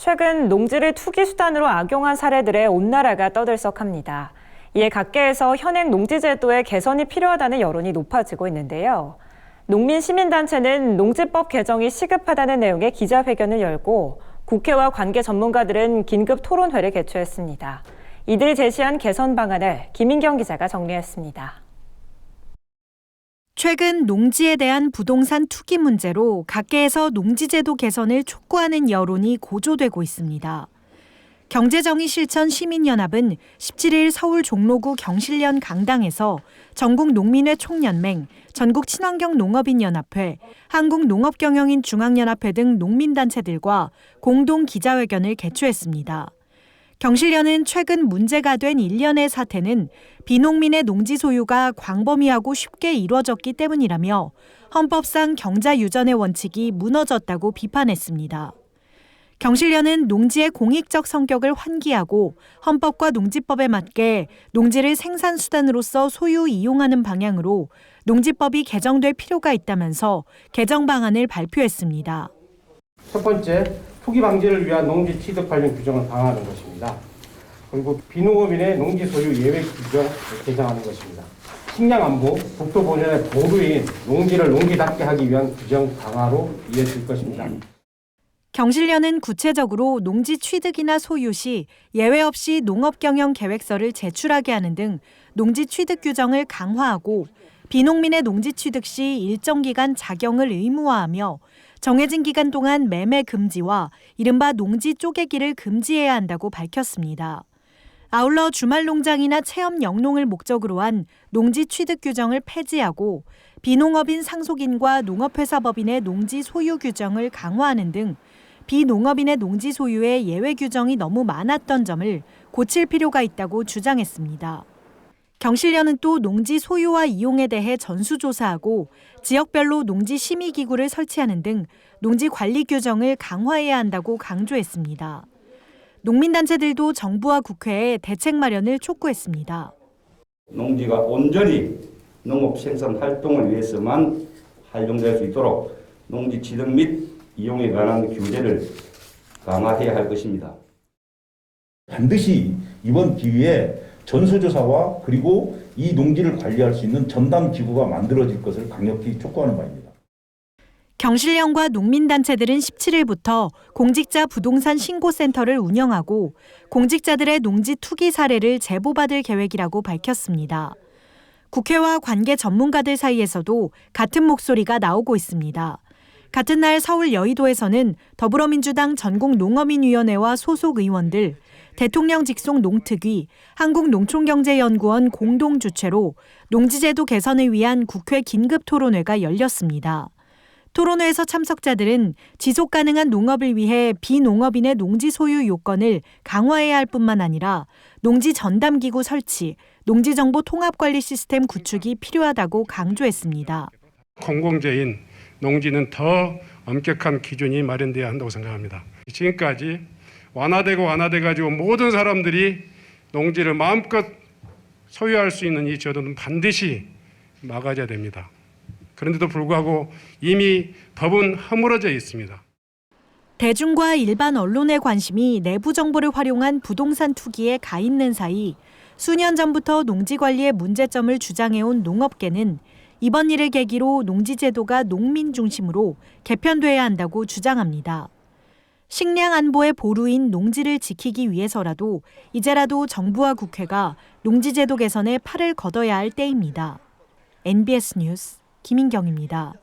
최근 농지를 투기 수단으로 악용한 사례들에 온 나라가 떠들썩합니다. 이에 각계에서 현행 농지제도의 개선이 필요하다는 여론이 높아지고 있는데요. 농민시민단체는 농지법 개정이 시급하다는 내용의 기자회견을 열고 국회와 관계 전문가들은 긴급 토론회를 개최했습니다. 이들이 제시한 개선 방안을 김인경 기자가 정리했습니다. 최근 농지에 대한 부동산 투기 문제로 각계에서 농지제도 개선을 촉구하는 여론이 고조되고 있습니다. 경제정의실천 시민연합은 17일 서울 종로구 경실련 강당에서 전국 농민회 총연맹, 전국 친환경 농업인연합회, 한국농업경영인 중앙연합회 등 농민단체들과 공동 기자회견을 개최했습니다. 경실련은 최근 문제가 된 일련의 사태는 비농민의 농지 소유가 광범위하고 쉽게 이루어졌기 때문이라며 헌법상 경자유전의 원칙이 무너졌다고 비판했습니다. 경실련은 농지의 공익적 성격을 환기하고 헌법과 농지법에 맞게 농지를 생산수단으로서 소유 이용하는 방향으로 농지법이 개정될 필요가 있다면서 개정 방안을 발표했습니다. 첫 번째, 투기 방지를 위한 농지 취득 관련 규정을 강화하는 것입니다. 그리고 비농업인의 농지 소유 예외 규정을 개정하는 것입니다. 식량 안보, 국토 본연의 보루인 농지를 농지답게 하기 위한 규정 강화로 이어질 것입니다. 경실련은 구체적으로 농지 취득이나 소유 시 예외 없이 농업경영계획서를 제출하게 하는 등 농지 취득 규정을 강화하고 비농민의 농지 취득 시 일정 기간 작용을 의무화하며 정해진 기간 동안 매매 금지와 이른바 농지 쪼개기를 금지해야 한다고 밝혔습니다. 아울러 주말 농장이나 체험 영농을 목적으로 한 농지 취득 규정을 폐지하고 비농업인 상속인과 농업회사법인의 농지 소유 규정을 강화하는 등 비농업인의 농지 소유에 예외 규정이 너무 많았던 점을 고칠 필요가 있다고 주장했습니다. 경실련은 또 농지 소유와 이용에 대해 전수조사하고 지역별로 농지 심의기구를 설치하는 등 농지 관리 규정을 강화해야 한다고 강조했습니다. 농민단체들도 정부와 국회에 대책 마련을 촉구했습니다. 농지가 온전히 농업 생산 활동을 위해서만 활용될 수 있도록 농지 취득 및 이용에 관한 규제를 강화해야 할 것입니다. 반드시 이번 기회에 전수조사와 그리고 이 농지를 관리할 수 있는 전담 기구가 만들어질 것을 강력히 촉구하는 바입니다. 경실련과 농민단체들은 17일부터 공직자 부동산 신고센터를 운영하고 공직자들의 농지 투기 사례를 제보받을 계획이라고 밝혔습니다. 국회와 관계 전문가들 사이에서도 같은 목소리가 나오고 있습니다. 같은 날 서울 여의도에서는 더불어민주당 전국농어민위원회와 소속 의원들, 대통령 직속 농특위, 한국농촌경제연구원 공동 주최로 농지제도 개선을 위한 국회 긴급 토론회가 열렸습니다. 토론회에서 참석자들은 지속 가능한 농업을 위해 비농업인의 농지 소유 요건을 강화해야 할 뿐만 아니라 농지 전담기구 설치, 농지정보 통합관리 시스템 구축이 필요하다고 강조했습니다. 공공재인 농지는 더 엄격한 기준이 마련돼야 한다고 생각합니다. 지금까지 완화돼가지고 모든 사람들이 농지를 마음껏 소유할 수 있는 이 제도는 반드시 막아야 됩니다. 그런데도 불구하고 이미 법은 허물어져 있습니다. 대중과 일반 언론의 관심이 내부 정보를 활용한 부동산 투기에 가 있는 사이 수년 전부터 농지 관리의 문제점을 주장해온 농업계는 이번 일을 계기로 농지제도가 농민 중심으로 개편돼야 한다고 주장합니다. 식량 안보의 보루인 농지를 지키기 위해서라도 이제라도 정부와 국회가 농지제도 개선에 팔을 걷어야 할 때입니다. NBS 뉴스 김인경입니다.